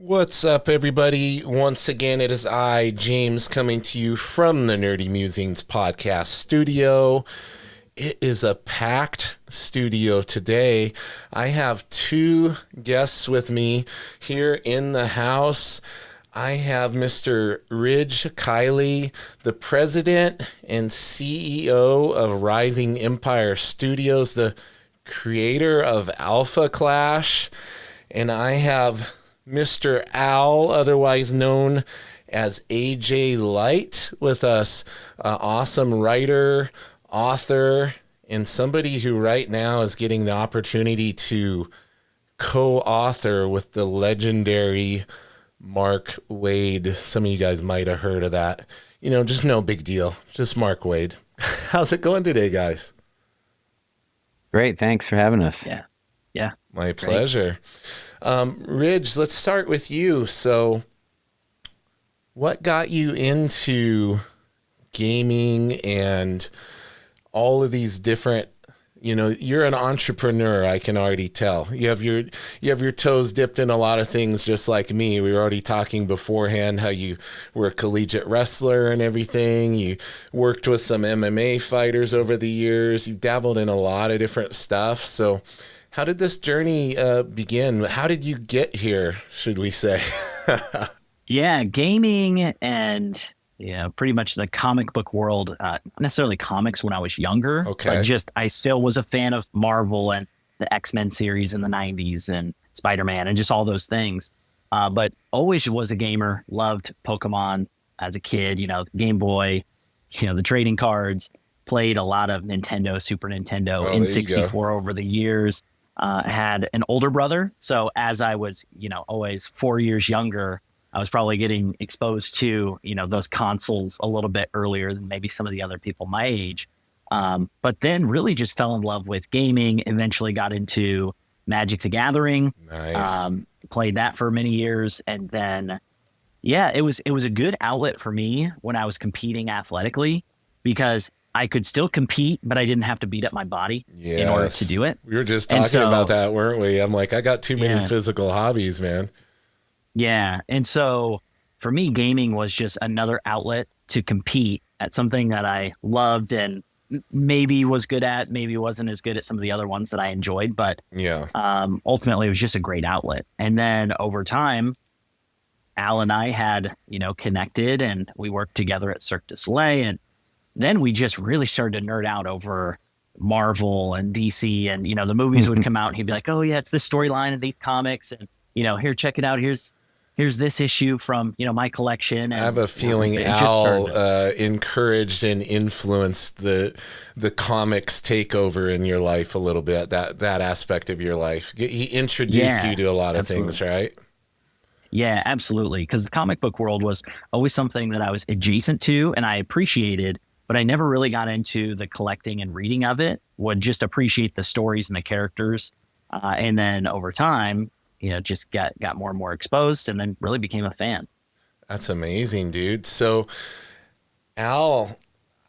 What's up, everybody? Once again, it is I, James, coming to you from the Nerdy Mewzings Podcast studio. It is a packed studio today. I have two guests with me here in the house. I have Mr. Ridge Kiley, the president and CEO of Rising Empire Studios, the creator of Alpha Clash. And I have Mr. Al, otherwise known as AJ Light, with us. Awesome writer, author, and somebody who right now is getting the opportunity to co-author with the legendary Mark Waid. Some of you guys might have heard of that. You know, just no big deal. Just Mark Waid. How's it going today, guys? Great. Thanks for having us. Yeah. My pleasure. Ridge, let's start with you. So what got you into gaming and all of these different, you're an entrepreneur, I can already tell. You have your toes dipped in a lot of things, just like me. We were already talking beforehand how you were a collegiate wrestler and everything. You worked with some MMA fighters over the years. You've dabbled in a lot of different stuff. So how did this journey begin? How did you get here, should we say? Yeah, gaming and pretty much the comic book world, not necessarily comics when I was younger, okay, but I still was a fan of Marvel and the X-Men series in the 90s and Spider-Man and just all those things. But always was a gamer, loved Pokemon as a kid, Game Boy, the trading cards, played a lot of Nintendo, Super Nintendo, N64 over the years. Had an older brother. So as I was, always 4 years younger, I was probably getting exposed to, those consoles a little bit earlier than maybe some of the other people my age. But then really just fell in love with gaming, eventually got into Magic the Gathering. Nice. Played that for many years. And then, it was a good outlet for me when I was competing athletically because I could still compete, but I didn't have to beat up my body in order to do it. We were just talking about that, weren't we? I'm like, I got too many physical hobbies, man. Yeah. And so for me, gaming was just another outlet to compete at something that I loved and maybe was good at, maybe wasn't as good at some of the other ones that I enjoyed. But ultimately, it was just a great outlet. And then over time, Al and I had, connected and we worked together at Cirque du Soleil. And then we just really started to nerd out over Marvel and DC and, the movies would come out and he'd be like, oh yeah, it's this storyline of these comics. And, here, check it out. Here's this issue from, my collection. And, I have a feeling Al encouraged and influenced the comics takeover in your life a little bit, that aspect of your life. He introduced you to a lot of things, right? Yeah, absolutely. Because the comic book world was always something that I was adjacent to and I appreciated, but I never really got into the collecting and reading of it, would just appreciate the stories and the characters. And then over time, just got more and more exposed and then really became a fan. That's amazing, dude. So, Al,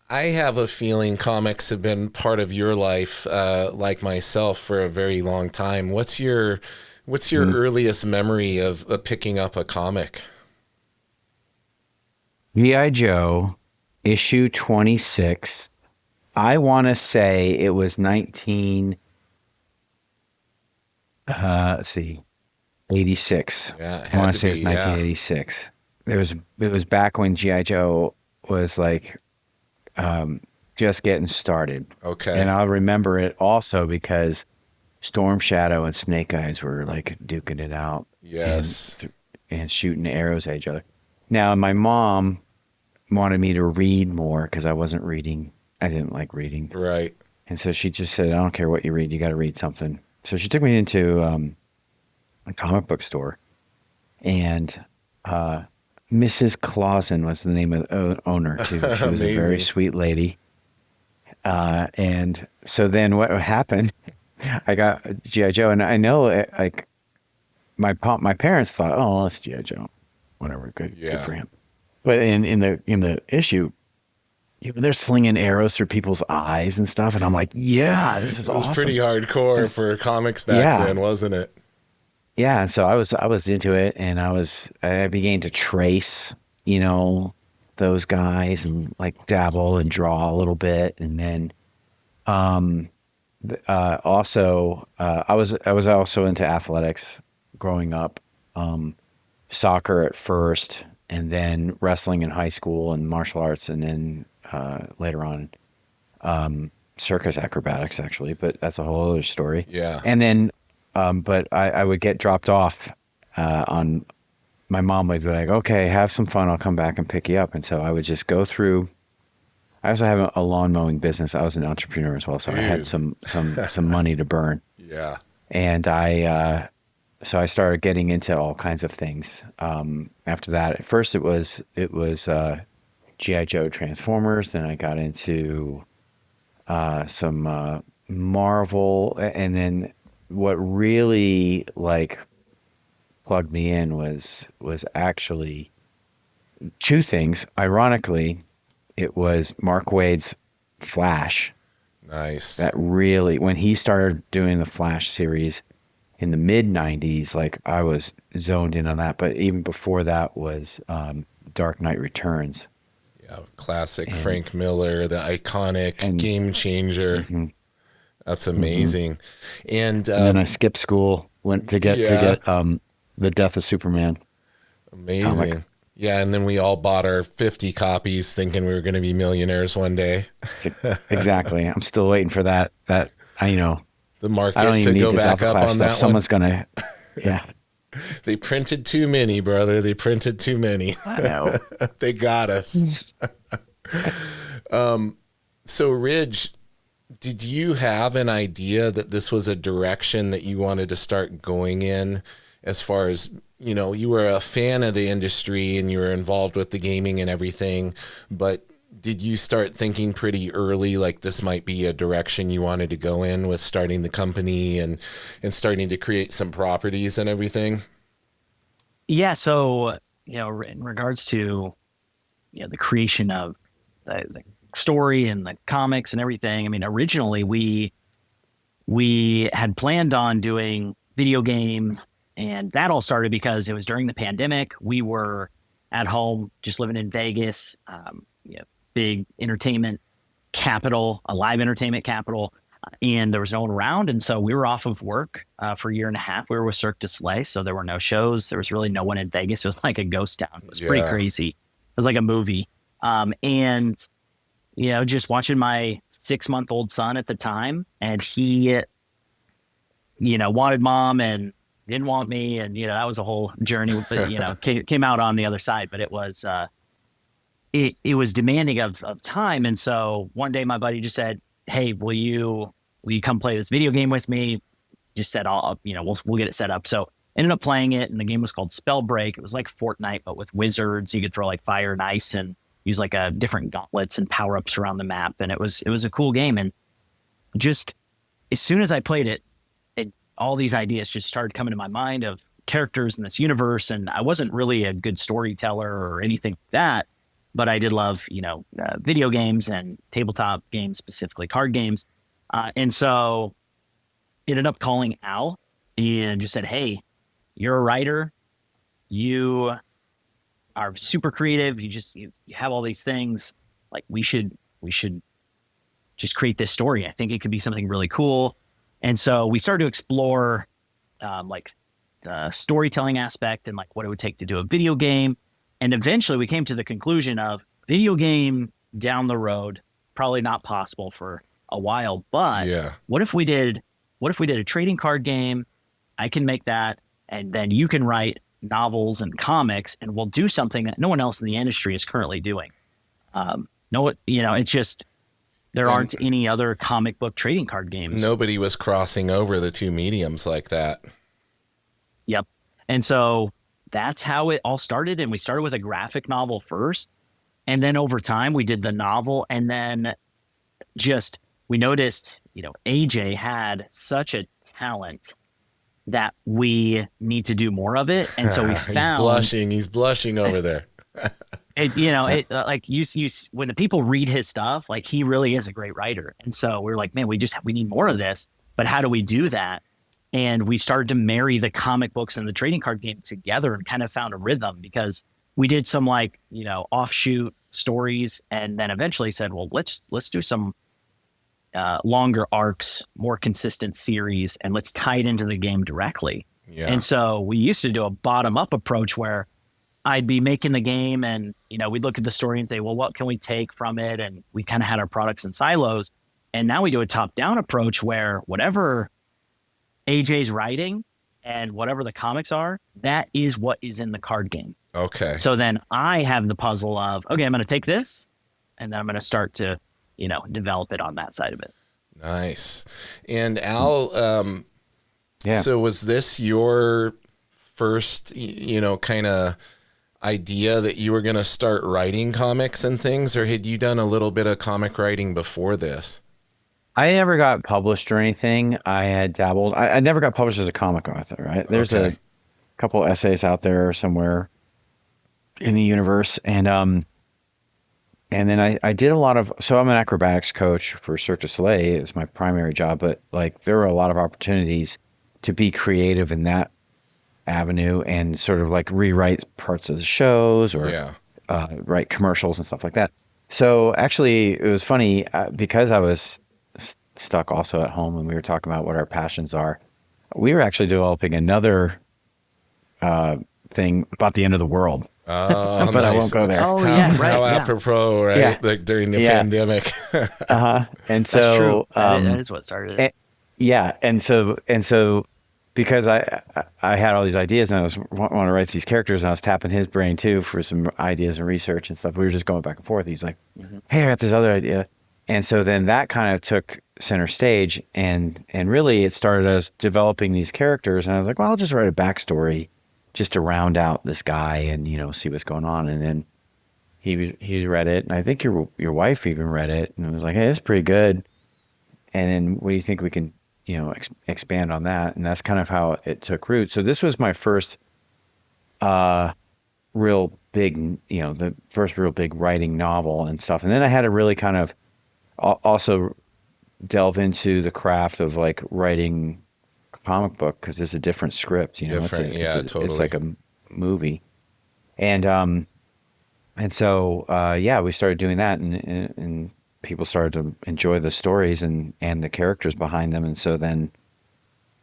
I have a feeling comics have been part of your life, like myself, for a very long time. What's your earliest memory of picking up a comic? G.I. Joe, issue 26. I want to say it was 86. Yeah, I want to say it's 1986. It was back when G.I. Joe was like just getting started. Okay. And I'll remember it also because Storm Shadow and Snake Eyes were like duking it out. Yes. And shooting arrows at each other. Now, my mom wanted me to read more because I wasn't reading. I didn't like reading. Right. And so she just said, I don't care what you read. You got to read something. So she took me into a comic book store. And Mrs. Clausen was the name of the owner, too. She was a very sweet lady. And so then what happened, I got G.I. Joe. And I know, like, my parents thought, oh, that's G.I. Joe. Whatever, good for him. But in the issue, they're slinging arrows through people's eyes and stuff, and I'm like, yeah, this is awesome. It was pretty hardcore for comics back then, wasn't it? yeah, and so I was into it, and I began to trace, you know, those guys and like dabble and draw a little bit, and then also I was also into athletics growing up, soccer at first, and then wrestling in high school and martial arts, and then later on circus acrobatics actually, but that's a whole other story. Yeah. And then but I would get dropped off on my mom would be like, okay, have some fun. I'll come back and pick you up. And so I would just go through. I also have a lawn mowing business. I was an entrepreneur as well. So I had some money to burn. Yeah. And so I started getting into all kinds of things. After that, at first it was G.I. Joe Transformers. Then I got into some Marvel, and then what really like plugged me in was actually two things. Ironically, it was Mark Waid's Flash. Nice. That really, when he started doing the Flash series in the mid 90s, like I was zoned in on that. But even before that was Dark Knight Returns. Yeah, classic Frank Miller, the iconic game changer. Mm-hmm. That's amazing. Mm-hmm. And then I skipped school, went to get The Death of Superman. Amazing. Comic. Yeah, and then we all bought our 50 copies thinking we were going to be millionaires one day. Exactly. I'm still waiting for that you know, the market I don't even to need go this back Alpha up Class on stuff. that Someone's gonna yeah. They printed too many, brother. They printed too many. I know. They got us. So Ridge, did you have an idea that this was a direction that you wanted to start going in, as far as, you know, you were a fan of the industry and you were involved with the gaming and everything, but did you start thinking pretty early, like this might be a direction you wanted to go in with starting the company and starting to create some properties and everything? Yeah. So, you know, in regards to, you know, the creation of the story and the comics and everything, I mean, originally we had planned on doing video game, and that all started because it was during the pandemic. We were at home, just living in Vegas, you know, big entertainment capital, a live entertainment capital, and there was no one around. And so we were off of work for a year and a half. We were with Cirque du Soleil, so there were no shows. There was really no one in Vegas. It was like a ghost town. It was pretty crazy. It was like a movie. And, you know, just watching my 6-month-old son at the time, and he, you know, wanted mom and didn't want me. And, you know, that was a whole journey, but, you know, came out on the other side. But it was, it was demanding of time. And so one day my buddy just said, hey, will you come play this video game with me? Just said, you know, we'll get it set up. So ended up playing it, and the game was called Spellbreak. It was like Fortnite, but with wizards. You could throw like fire and ice and use like a different gauntlets and power-ups around the map. And it was a cool game. And just as soon as I played it, all these ideas just started coming to my mind of characters in this universe. And I wasn't really a good storyteller or anything like that, but I did love, you know, video games and tabletop games, specifically card games. And so ended up calling Al and just said, hey, you're a writer. You are super creative. You have all these things. Like we should just create this story. I think it could be something really cool. And so we started to explore like the storytelling aspect and like what it would take to do a video game. And eventually we came to the conclusion of video game down the road, probably not possible for a while, but what if we did a trading card game? I can make that, and then you can write novels and comics, and we'll do something that no one else in the industry is currently doing. It's just, there aren't any other comic book trading card games. Nobody was crossing over the two mediums like that. Yep. And so that's how it all started. And we started with a graphic novel first. And then over time we did the novel. And then we noticed, you know, AJ had such a talent that we need to do more of it. And so we found... He's blushing over there. When the people read his stuff, like he really is a great writer. And so we were like, man, we need more of this, but how do we do that? And we started to marry the comic books and the trading card game together and kind of found a rhythm, because we did some like, offshoot stories, and then eventually said, well, let's do some longer arcs, more consistent series, and let's tie it into the game directly. Yeah. And so we used to do a bottom up approach where I'd be making the game and, we'd look at the story and say, well, what can we take from it? And we kind of had our products in silos. And now we do a top down approach where whatever AJ's writing and whatever the comics are, that is what is in the card game. Okay. So then I have the puzzle of, okay, I'm going to take this and then I'm going to start to, develop it on that side of it. Nice. And Al, Yeah. so was this your first, kind of idea that you were going to start writing comics and things, or had you done a little bit of comic writing before this? I never got published or anything. I had dabbled. I never got published as a comic author, right? There's a couple essays out there somewhere in the universe. And then I did a lot of, so I'm an acrobatics coach for Cirque du Soleil. It's my primary job, but like there were a lot of opportunities to be creative in that avenue and sort of like rewrite parts of the shows or write commercials and stuff like that. So actually it was funny because I was stuck also at home and we were talking about what our passions are. We were actually developing another thing about the end of the world. Oh, but nice. I won't go there. Oh, yeah, right. How Yeah. apropos, right? Yeah. Like during the pandemic. And so That's true. That is what started it. And so because I had all these ideas and I was want to write these characters and I was tapping his brain too for some ideas and research and stuff. We were just going back and forth. He's like, hey, I got this other idea. And so then that kind of took center stage and really it started as developing these characters. And I was like, well, I'll just write a backstory just to round out this guy and, see what's going on. And then he read it. And I think your wife even read it and was like, hey, it's pretty good. And then what do you think we can, expand on that? And that's kind of how it took root. So this was my first real big, the first real big writing novel and stuff. And then I had to really kind of also delve into the craft of like writing a comic book because it's a different script, Different, totally. It's like a movie. And so we started doing that and people started to enjoy the stories and the characters behind them. And so then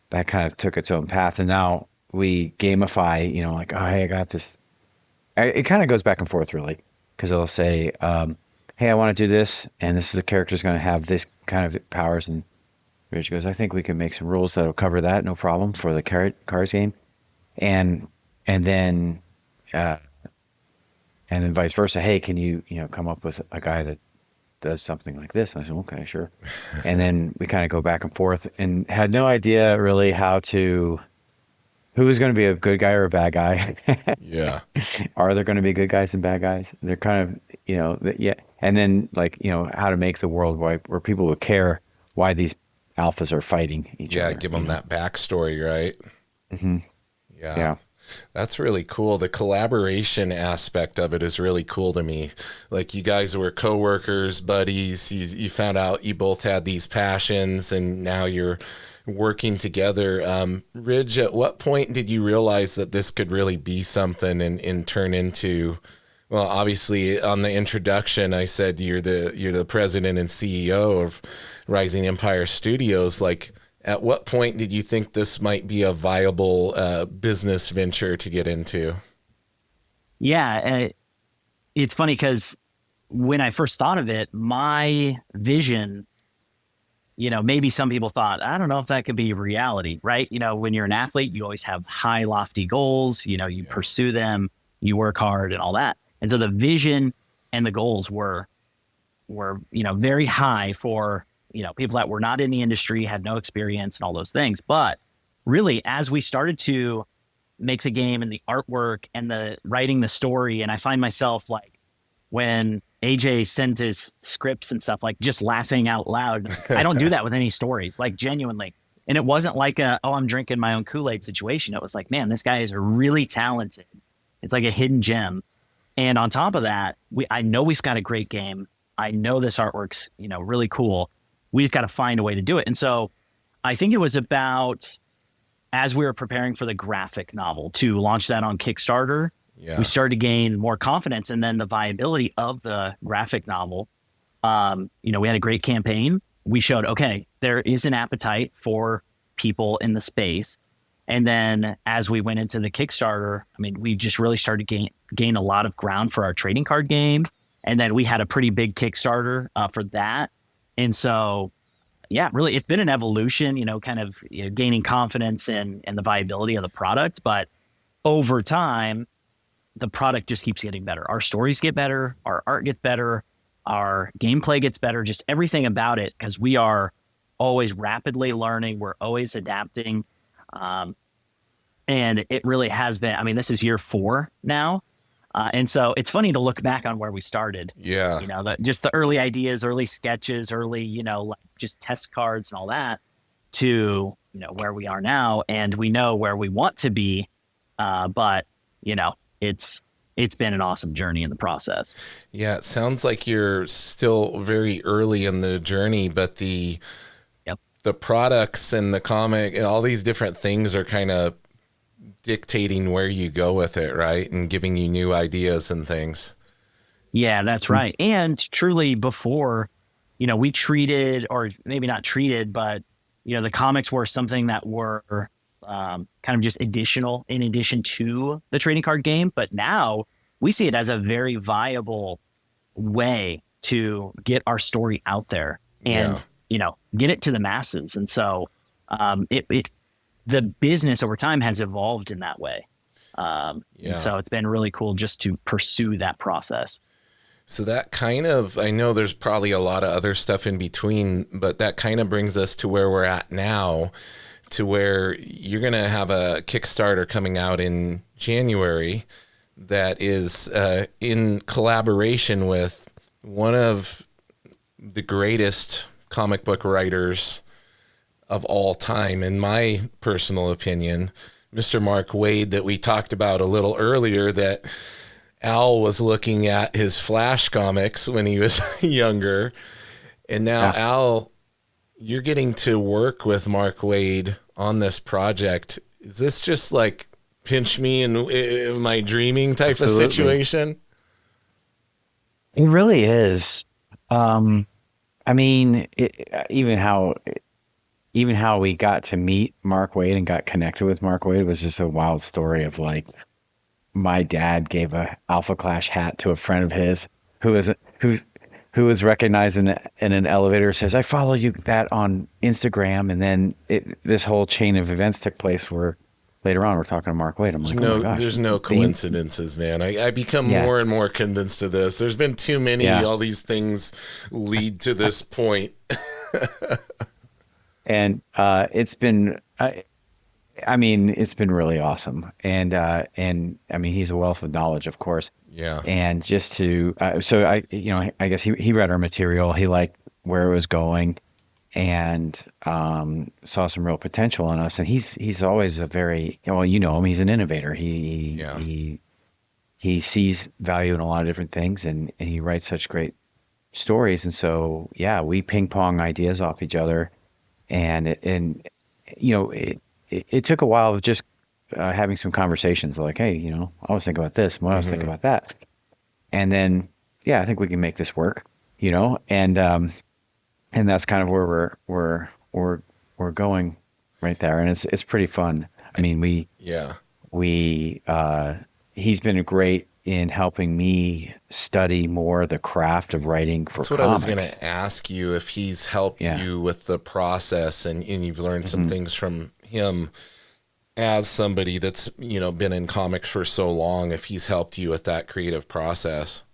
that kind of took its own path. And now we gamify, like, oh, hey, I got this. It kind of goes back and forth really, because it'll say, hey, I want to do this. And this is the character's going to have this kind of powers. And Ridge goes, I think we can make some rules that'll cover that. No problem for the cards game. And then vice versa. Hey, can you come up with a guy that does something like this? And I said, okay, sure. And then we kind of go back and forth and had no idea really who was going to be a good guy or a bad guy. Yeah. Are there going to be good guys and bad guys? They're kind of, And then how to make the world where people would care why these alphas are fighting each other. Yeah. Give them that backstory, right? Mm-hmm. Yeah. That's really cool. The collaboration aspect of it is really cool to me. Like you guys were coworkers, buddies. You found out you both had these passions and now you're working together. Ridge, at what point did you realize that this could really be something and turn into, well, obviously on the introduction, I said you're the president and CEO of Rising Empire Studios. Like, at what point did you think this might be a viable business venture to get into? Yeah, it's funny because when I first thought of it, my vision, maybe some people thought, I don't know if that could be reality, right? When you're an athlete, you always have high, lofty goals, you pursue them, you work hard and all that. And so the vision and the goals were very high for people that were not in the industry, had no experience and all those things. But really, as we started to make the game and the artwork and the writing the story, and I find myself like when AJ sent his scripts and stuff, like just laughing out loud. I don't do that with any stories, like genuinely. And it wasn't like I'm drinking my own Kool-Aid situation. It was like, man, this guy is really talented. It's like a hidden gem. And on top of that, I know we've got a great game. I know this artwork's, really cool. We've got to find a way to do it. And so I think it was about as we were preparing for the graphic novel to launch that on Kickstarter, Yeah. we started to gain more confidence, and then the viability of the graphic novel. You know, we had a great campaign. We showed, okay, there is an appetite for people in the space. And then as we went into the Kickstarter, I mean, we just really started to gain a lot of ground for our trading card game. And then we had a pretty big Kickstarter for that. And so, yeah, really, it's been an evolution, you know, kind of gaining confidence in the viability of the product. But over time, the product just keeps getting better. Our stories get better, our art gets better, our gameplay gets better, just everything about it, because we are always rapidly learning. We're always adapting. And it really has been, I mean, this is year 4 now. And so it's funny to look back on where we started. Yeah. You know, just the early ideas, early sketches, early, you know, like just test cards and all that, to, you know, where we are now. And we know where we want to be. But, you know, it's been an awesome journey in the process. Yeah, it sounds like you're still very early in the journey, but the products and the comic and all these different things are kind of dictating where you go with it, right? And giving you new ideas and things. Yeah, that's right. And truly, before, you know, we treated, or maybe not treated, but, you know, the comics were something that were kind of just additional in addition to the trading card game. But now we see it as a very viable way to get our story out there and, you know, get it to the masses. And so the business over time has evolved in that way. And so it's been really cool just to pursue that process. So that kind of, I know there's probably a lot of other stuff in between, but that kind of brings us to where we're at now, to where you're going to have a Kickstarter coming out in January that is in collaboration with one of the greatest comic book writers of all time, in my personal opinion, Mr. Mark Waid, that we talked about a little earlier, that Al was looking at his Flash comics when he was younger. And now, Al, you're getting to work with Mark Waid on this project. Is this just like pinch me and am I dreaming type of situation? It really is. I mean, even how we got to meet Mark Waid and got connected with Mark Waid was just a wild story of, like, my dad gave a Alpha Clash hat to a friend of his who was recognized in an elevator, says, "I follow you that on Instagram." And then this whole chain of events took place where later on we're talking to Mark Waid. I'm like, oh my gosh, there's no coincidences, man. I become more and more convinced of this. There's been too many, all these things lead to this point. And it's been, I mean, it's been really awesome. And I mean, he's a wealth of knowledge, of course. Yeah. And just to, I guess he read our material. He liked where it was going, and saw some real potential in us. And he's always a very, well, you know him, he's an innovator. He sees value in a lot of different things, and he writes such great stories. And so, yeah, we ping pong ideas off each other. And you know, it took a while of just having some conversations, like, hey, you know, I was thinking about this, what I was thinking about that. And then, yeah, I think we can make this work, you know, and that's kind of where we're going right there. And it's pretty fun. I mean, he's been great in helping me study more the craft of writing for comics. That's what I was going to ask you, if he's helped you with the process, and you've learned some things from him as somebody that's, you know, been in comics for so long, if he's helped you with that creative process.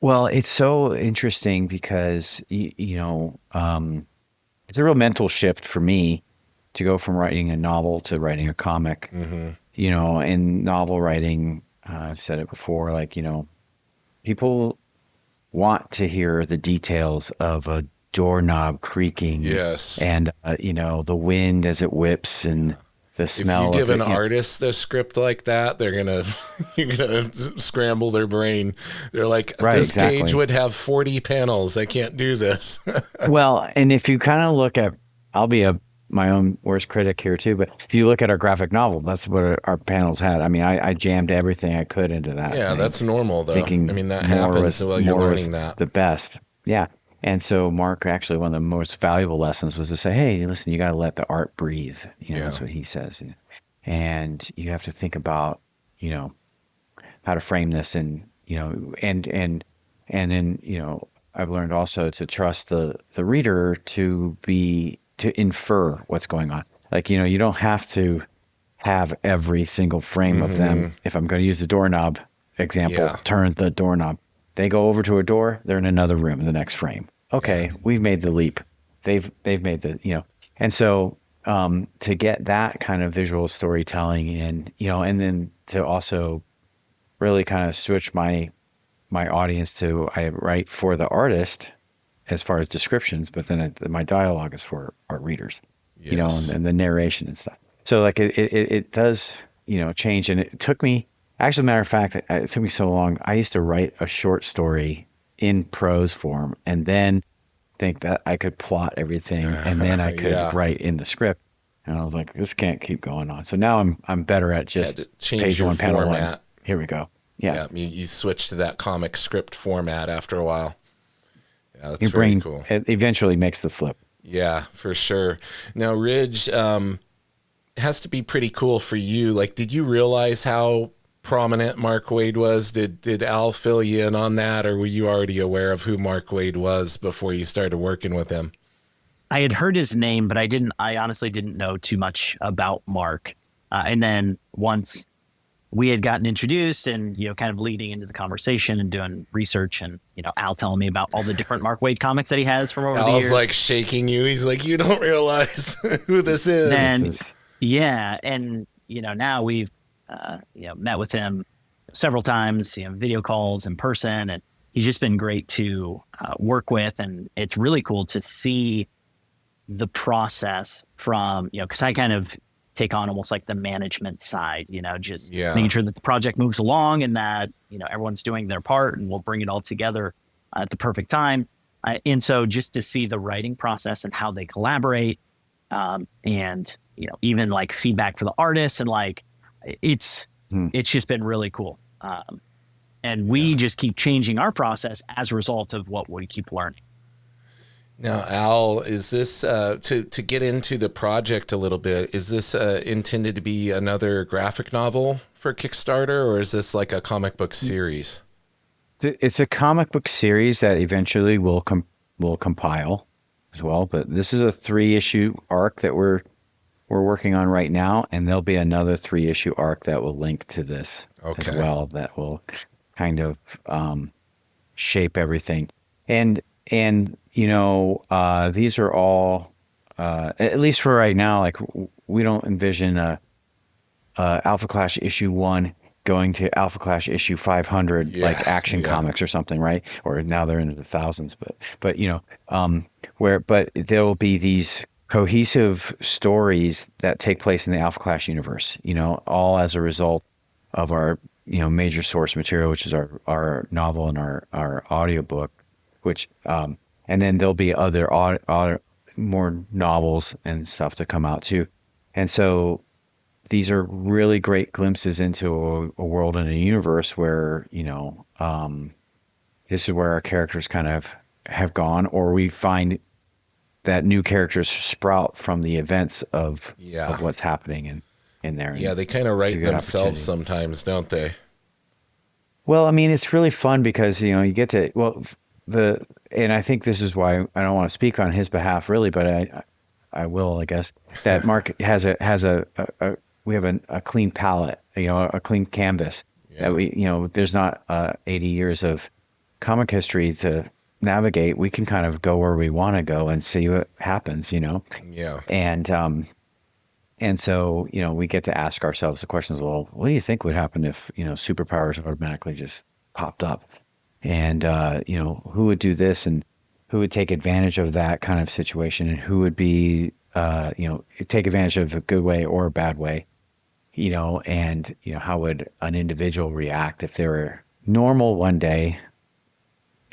Well, it's so interesting because, you know, it's a real mental shift for me to go from writing a novel to writing a comic. You know, in novel writing, I've said it before, like, you know, people want to hear the details of a doorknob creaking. Yes. And, you know, the wind as it whips, and the smell. If you give an artist a script like that, you're gonna scramble their brain. They're like, this page would have 40 panels. I can't do this. Well, and if you kind of look at, I'll be a my own worst critic here too. But if you look at our graphic novel, that's what our panels had. I mean, I jammed everything I could into that. Yeah, thing, that's normal though. thinking I mean, that more happens while you're was learning that. the best. Yeah. And so Mark, actually, one of the most valuable lessons was to say, hey, listen, you got to let the art breathe. That's what he says. And you have to think about, how to frame this and, and then, I've learned also to trust the reader to infer what's going on. Like, you don't have to have every single frame of them. If I'm going to use the doorknob example, turn the doorknob. They go over to a door, they're in another room in the next frame. Okay, we've made the leap. They've made the, and so to get that kind of visual storytelling in, and then to also really kind of switch my audience to, I write for the artist as far as descriptions, but then my dialogue is for our readers, and the narration and stuff. So like it does, change. And it took me, actually, matter of fact, it took me so long. I used to write a short story in prose form and then think that I could plot everything and then I could write in the script. And I was like, this can't keep going on. So now I'm better at just page one, panel one. Here we go. Yeah. You switch to that comic script format after a while. Yeah, that's Your very brain cool. It eventually makes the flip. Yeah, for sure. Now, Ridge, has to be pretty cool for you. Like, did you realize how prominent Mark Waid was? Did Al fill you in on that, or were you already aware of who Mark Waid was before you started working with him? I had heard his name, but I honestly didn't know too much about Mark. And then once we had gotten introduced and, kind of leading into the conversation and doing research and, Al telling me about all the different Mark Waid comics that he has from over the years. Al's like shaking you. He's like, you don't realize who this is. And yeah. And, now we've, met with him several times, video calls in person, and he's just been great to work with. And it's really cool to see the process from, because I kind of take on almost like the management side, just making sure that the project moves along and that, everyone's doing their part and we'll bring it all together at the perfect time. And so just to see the writing process and how they collaborate, and, even like feedback for the artists and like, it's just been really cool. And we just keep changing our process as a result of what we keep learning. Now, Al, is this, to get into the project a little bit, is this intended to be another graphic novel for Kickstarter, or is this like a comic book series? It's a comic book series that eventually will compile as well, but this is a 3-issue arc that we're working on right now, and there'll be another 3-issue arc that will link to this as well, that will kind of shape everything. And these are all, at least for right now, like we don't envision Alpha Clash issue 1 going to Alpha Clash issue 500, like Action Comics or something, right? Or now they're into the thousands, but there will be these cohesive stories that take place in the Alpha Clash universe, all as a result of our, major source material, which is our novel and our audiobook, which, and then there'll be other more novels and stuff to come out too. And so these are really great glimpses into a world and a universe where, this is where our characters kind of have gone, or we find that new characters sprout from the events of what's happening in there. Yeah, they kind of write themselves sometimes, don't they? Well, I mean, it's really fun because, you get to, and I think this is why I don't want to speak on his behalf really, but I will, I guess, that Mark we have a clean palette, a clean canvas that there's not 80 years of comic history to navigate. We can kind of go where we want to go and see what happens, Yeah. And so, we get to ask ourselves the questions, well, what do you think would happen if, superpowers automatically just popped up? And, who would do this and who would take advantage of that kind of situation, and who would be, take advantage of a good way or a bad way, and, how would an individual react if they were normal one day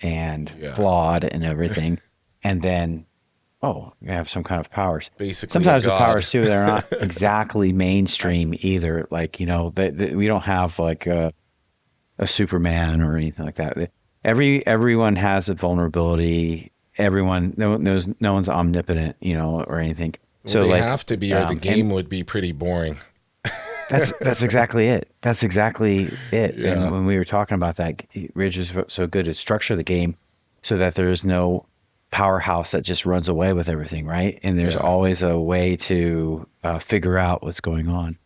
and flawed and everything, and then oh, you have some kind of powers. Basically, Sometimes a the god. powers too, they're not exactly mainstream either. Like, we don't have like a Superman or anything like that. Everyone has a vulnerability. Everyone, no one's omnipotent, or anything. Well, So they like, have to be, or the game and would be pretty boring. that's exactly it. That's exactly it. Yeah. And when we were talking about that, Ridge is so good at structure the game so that there is no powerhouse that just runs away with everything, right? And there's always a way to figure out what's going on,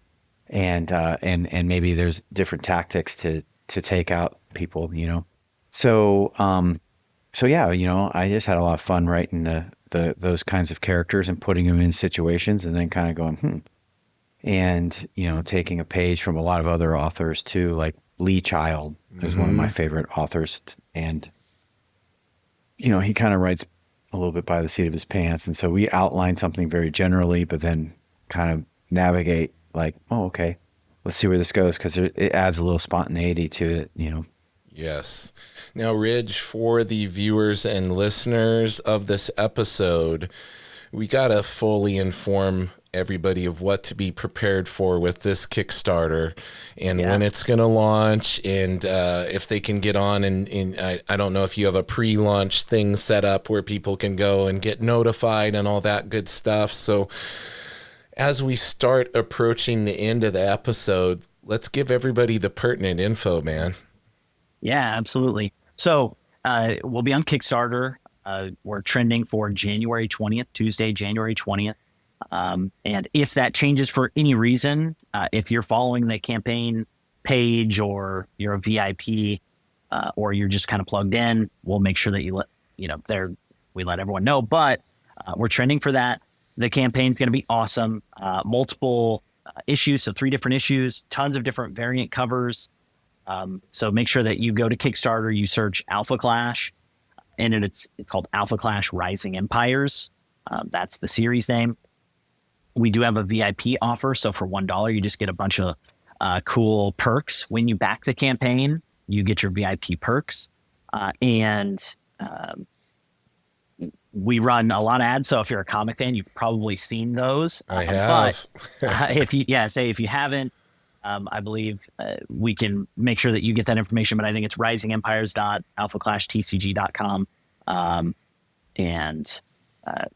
and maybe there's different tactics to take out people, So yeah, I just had a lot of fun writing those kinds of characters and putting them in situations, and then kind of going and taking a page from a lot of other authors too, like Lee Child is one of my favorite authors, and he kind of writes a little bit by the seat of his pants, and so we outline something very generally, but then kind of navigate like, oh, okay, let's see where this goes, because it adds a little spontaneity to it. Yes. Now, Ridge, for the viewers and listeners of this episode, we got to fully inform everybody of what to be prepared for with this Kickstarter and when it's going to launch, and if they can get on. And I don't know if you have a pre-launch thing set up where people can go and get notified and all that good stuff. So as we start approaching the end of the episode, let's give everybody the pertinent info, man. Yeah, absolutely. So we'll be on Kickstarter. We're trending for January 20th, Tuesday, January 20th. And if that changes for any reason, if you're following the campaign page, or you're a VIP, or you're just kind of plugged in, we'll make sure that we let everyone know. But we're trending for that. The campaign's going to be awesome. Multiple issues, so 3 different issues, tons of different variant covers. So make sure that you go to Kickstarter, you search Alpha Clash, and it's called Alpha Clash Rising Empires. That's the series name. We do have a VIP offer. So for $1, you just get a bunch of cool perks. When you back the campaign, you get your VIP perks. And we run a lot of ads. So if you're a comic fan, you've probably seen those. I have. But if you haven't, I believe we can make sure that you get that information. But I think it's risingempires.alphaclashtcg.com.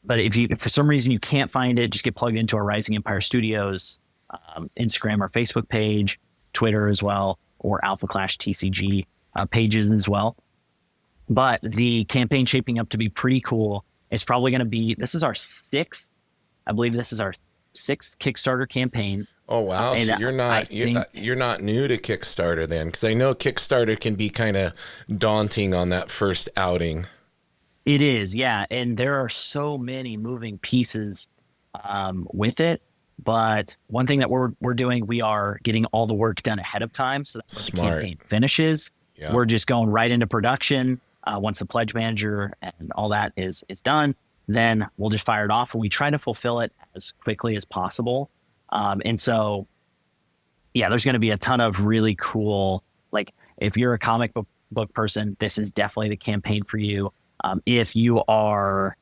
But if for some reason you can't find it, just get plugged into our Rising Empire Studios Instagram or Facebook page, Twitter as well, or Alpha Clash TCG pages as well. But the campaign shaping up to be pretty cool. It's probably going to be, this is our 6th Kickstarter campaign. Oh, wow. And so you're not new to Kickstarter then, because I know Kickstarter can be kind of daunting on that first outing. It is, yeah. And there are so many moving pieces with it. But one thing that we're doing, we are getting all the work done ahead of time, so that when the campaign finishes, we're just going right into production. Once the pledge manager and all that is done, then we'll just fire it off, and we try to fulfill it as quickly as possible. And so, yeah, there's going to be a ton of really cool, like, if you're a comic book person, this is definitely the campaign for you. If you are,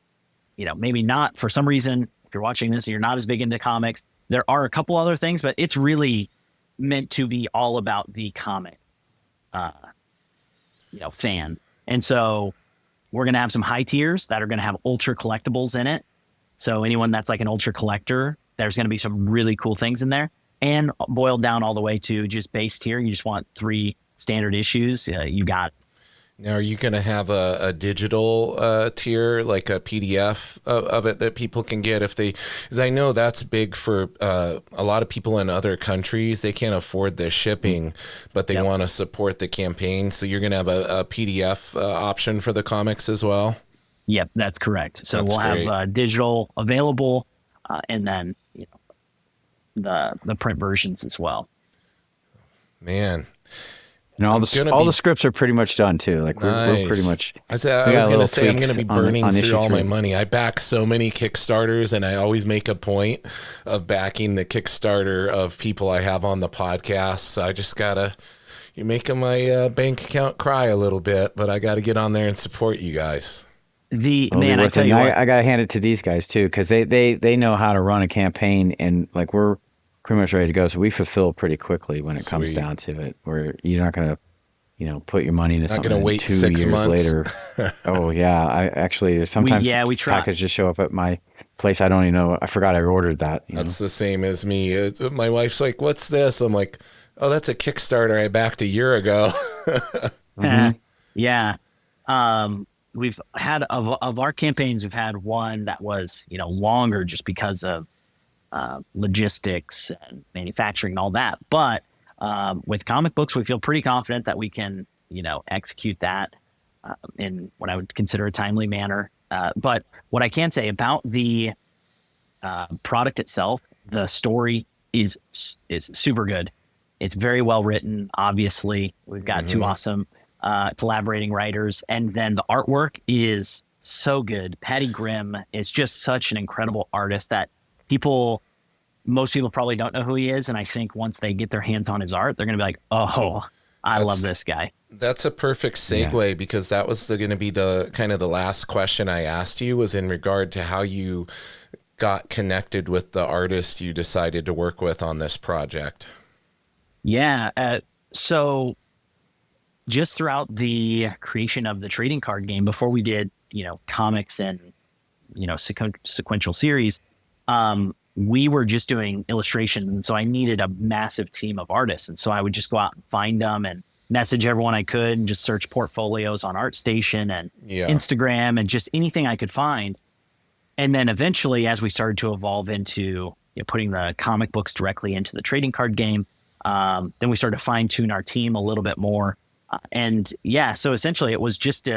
maybe not, for some reason, if you're watching this and you're not as big into comics, there are a couple other things, but it's really meant to be all about the comic, fan. And so we're going to have some high tiers that are going to have ultra collectibles in it. So anyone that's like an ultra collector, there's going to be some really cool things in there, and boiled down all the way to just base tier. You just want 3 standard issues. You got. Now, are you going to have a digital tier, like a PDF of it that people can get if they, because I know that's big for a lot of people in other countries. They can't afford the shipping, but they want to support the campaign. So you're going to have a PDF option for the comics as well? Yep, that's correct. So we'll great. have digital available, and then the print versions as well. Man. And all the scripts are pretty much done too. Like we're pretty much. I was going to say I'm going to be burning through all my money. I back so many Kickstarters, and I always make a point of backing the Kickstarter of people I have on the podcast. So I just you're making my bank account cry a little bit, but I got to get on there and support you guys. I tell you what, I gotta hand it to these guys too, because they know how to run a campaign, and like we're pretty much ready to go. So we fulfill pretty quickly when it comes down to it. Where you're not gonna, put your money into something. Not gonna wait 2 6 years months later. Oh yeah, I actually sometimes we try. packages show up at my place. I don't even know. I forgot I ordered that. That's the same as me. My wife's like, "What's this?" I'm like, "Oh, that's a Kickstarter I backed a year ago." Mm-hmm. Yeah. We've had of our campaigns, we've had one that was, longer just because of logistics and manufacturing and all that. But with comic books, we feel pretty confident that we can, execute that in what I would consider a timely manner. But what I can say about the product itself, the story is super good. It's very well written. Obviously, we've got two awesome collaborating writers, and then the artwork is so good. Patty Grimm is just such an incredible artist that most people probably don't know who he is, and I think once they get their hands on his art, they're going to be like, "Oh, I love this guy." That's a perfect segue because that was going to be the kind of the last question I asked you, was in regard to how you got connected with the artist you decided to work with on this project. Yeah, so just throughout the creation of the trading card game, before we did, comics and, sequential series, we were just doing illustrations. And so I needed a massive team of artists. And so I would just go out and find them and message everyone I could and just search portfolios on ArtStation and Instagram and just anything I could find. And then eventually, as we started to evolve into putting the comic books directly into the trading card game, then we started to fine tune our team a little bit more. So essentially it was just,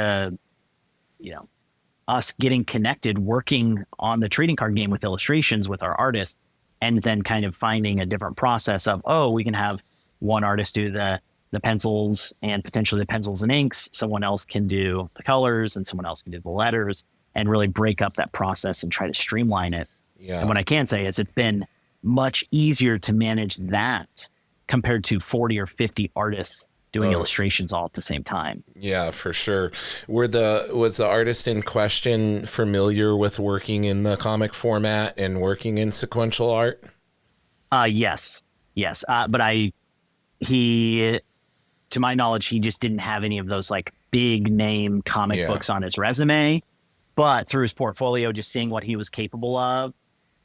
us getting connected, working on the trading card game with illustrations with our artists, and then kind of finding a different process of, we can have one artist do the pencils and potentially the pencils and inks. Someone else can do the colors and someone else can do the letters, and really break up that process and try to streamline it. Yeah. And what I can say is it's been much easier to manage that compared to 40 or 50 artists doing illustrations all at the same time. Yeah, for sure. Was the artist in question familiar with working in the comic format and working in sequential art? Yes. But to my knowledge, he just didn't have any of those like big name comic books on his resume. But through his portfolio, just seeing what he was capable of,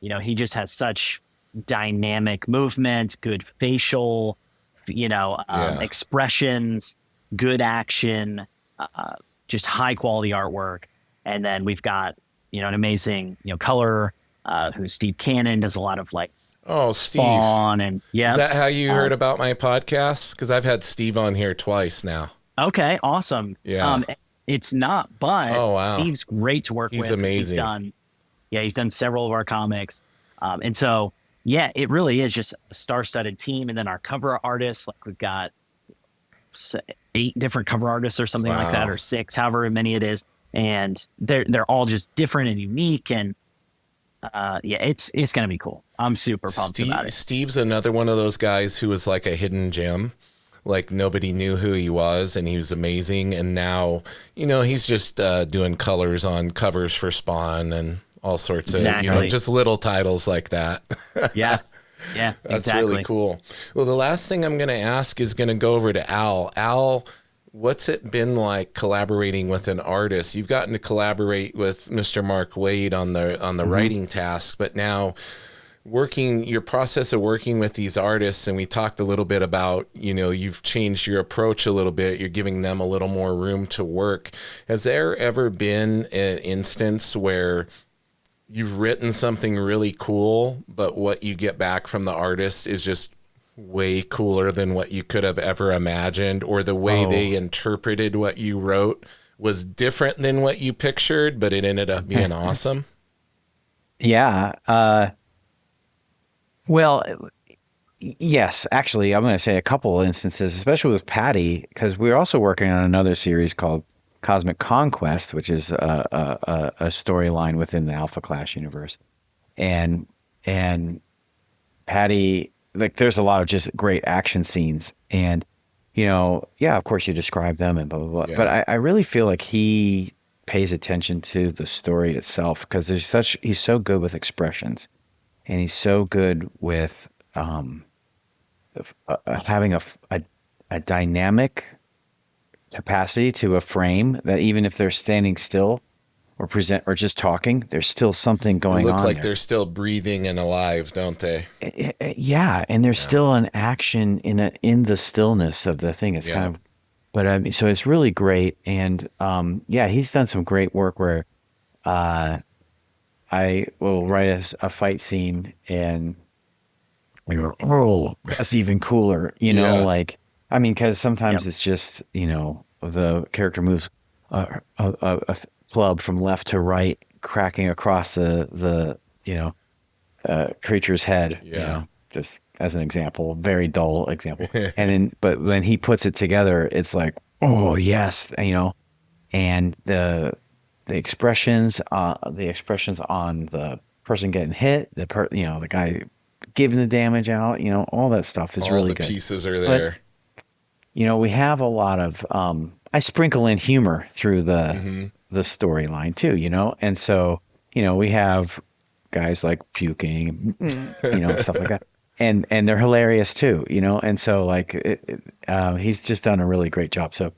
he just has such dynamic movement, good facial, expressions, good action, just high quality artwork. And then we've got, an amazing, color, who's Steve Cannon, does a lot of like, Spawn. And is that how you heard about my podcast? Because I've had Steve on here twice now. Okay, awesome. Yeah. It's not, but Steve's great to work with. He's amazing. He's done several of our comics. And so, it really is just a star-studded team. And then our cover artists, like we've got 8 different cover artists or something like that, or 6, however many it is. And they're all just different and unique. And it's going to be cool. I'm super pumped about it. Steve's another one of those guys who was like a hidden gem. Like nobody knew who he was, and he was amazing. And now, he's just doing colors on covers for Spawn and all sorts of, just little titles like that. Yeah, That's really cool. Well, the last thing I'm going to ask is going to go over to Al. Al, what's it been like collaborating with an artist? You've gotten to collaborate with Mr. Mark Waid on the writing task, but now your process of working with these artists, and we talked a little bit about, you've changed your approach a little bit. You're giving them a little more room to work. Has there ever been an instance where you've written something really cool, but what you get back from the artist is just way cooler than what you could have ever imagined, or the way they interpreted what you wrote was different than what you pictured, but it ended up being awesome? Yeah. Well, yes, actually, I'm going to say a couple of instances, especially with Patty, because we're also working on another series called Cosmic Conquest, which is a storyline within the Alpha Clash universe. And Patty, like, there's a lot of just great action scenes. And, of course you describe them and blah, blah, blah. Yeah. But I really feel like he pays attention to the story itself, because he's so good with expressions, and he's so good with having a dynamic capacity to a frame that even if they're standing still or just talking, there's still something going on. It looks like they're still breathing and alive, don't they? Yeah, and there's still an action in the stillness of the thing. It's kind of, but so it's really great. And he's done some great work where I will write a fight scene and we go, oh, that's even cooler, because sometimes it's just, the character moves a club from left to right, cracking across the creature's head, just as an example, very dull example. But when he puts it together, it's like, oh yes, and the expressions on the person getting hit, the guy giving the damage out, all that stuff is really good. All the pieces are there. But, we have a lot of, I sprinkle in humor through the storyline too, and so, we have guys like puking, stuff like that. And they're hilarious too, and so he's just done a really great job. So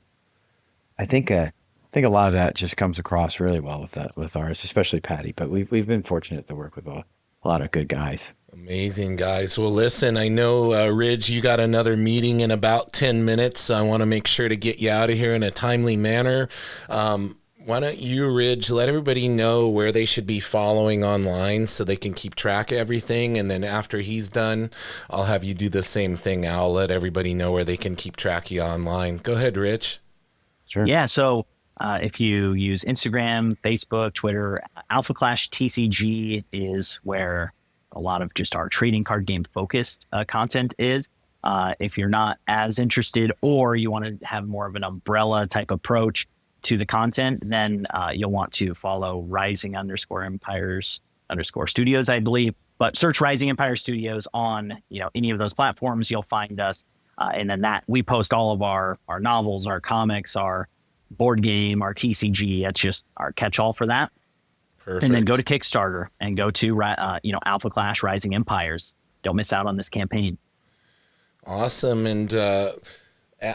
I think a lot of that just comes across really well with ours, especially Patty, but we've been fortunate to work with a lot of good guys. Amazing, guys. Well, listen, I know, Ridge, you got another meeting in about 10 minutes. I want to make sure to get you out of here in a timely manner. Why don't you, Ridge, let everybody know where they should be following online so they can keep track of everything. And then after he's done, I'll have you do the same thing. I'll let everybody know where they can keep track of you online. Go ahead, Ridge. Sure. Yeah, so if you use Instagram, Facebook, Twitter, Alpha Clash TCG is where a lot of just our trading card game focused content is. If you're not as interested, or you want to have more of an umbrella type approach to the content, then you'll want to follow Rising_Empires_Studios, I believe. But search Rising Empire Studios on any of those platforms, you'll find us. And then we post all of our novels, our comics, our board game, our TCG. That's just our catch-all for that. Perfect. And then go to Kickstarter and go to Alpha Clash Rising Empires. Don't miss out on this campaign. Awesome. And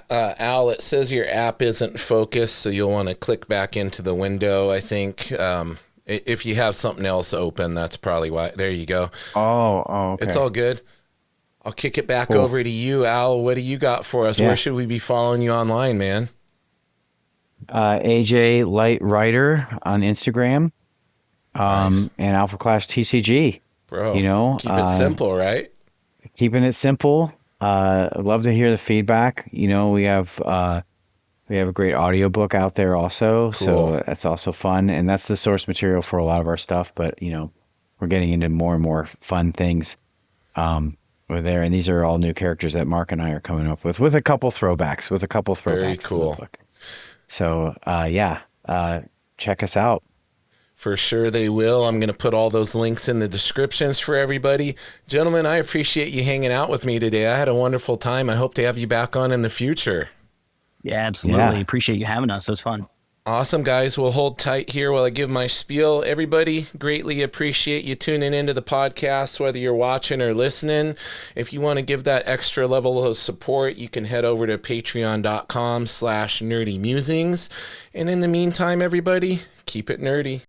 Al, it says your app isn't focused, so you'll want to click back into the window, I think. If you have something else open, that's probably why. There you go. Oh, okay. It's all good. I'll kick it back over to you, Al. What do you got for us? Yeah. Where should we be following you online, man? AJ Light Writer on Instagram. Nice. And Alpha Clash TCG. Bro, keep it simple, right? Keeping it simple. I'd love to hear the feedback. We have a great audiobook out there also. Cool. So that's also fun. And that's the source material for a lot of our stuff. But, we're getting into more and more fun things over there. And these are all new characters that Mark and I are coming up with a couple throwbacks. Very cool. So, check us out. For sure they will. I'm going to put all those links in the descriptions for everybody. Gentlemen, I appreciate you hanging out with me today. I had a wonderful time. I hope to have you back on in the future. Yeah, absolutely. Yeah. Appreciate you having us. It was fun. Awesome, guys. We'll hold tight here while I give my spiel. Everybody, greatly appreciate you tuning into the podcast, whether you're watching or listening. If you want to give that extra level of support, you can head over to patreon.com/nerdymewsings. And in the meantime, everybody, keep it nerdy.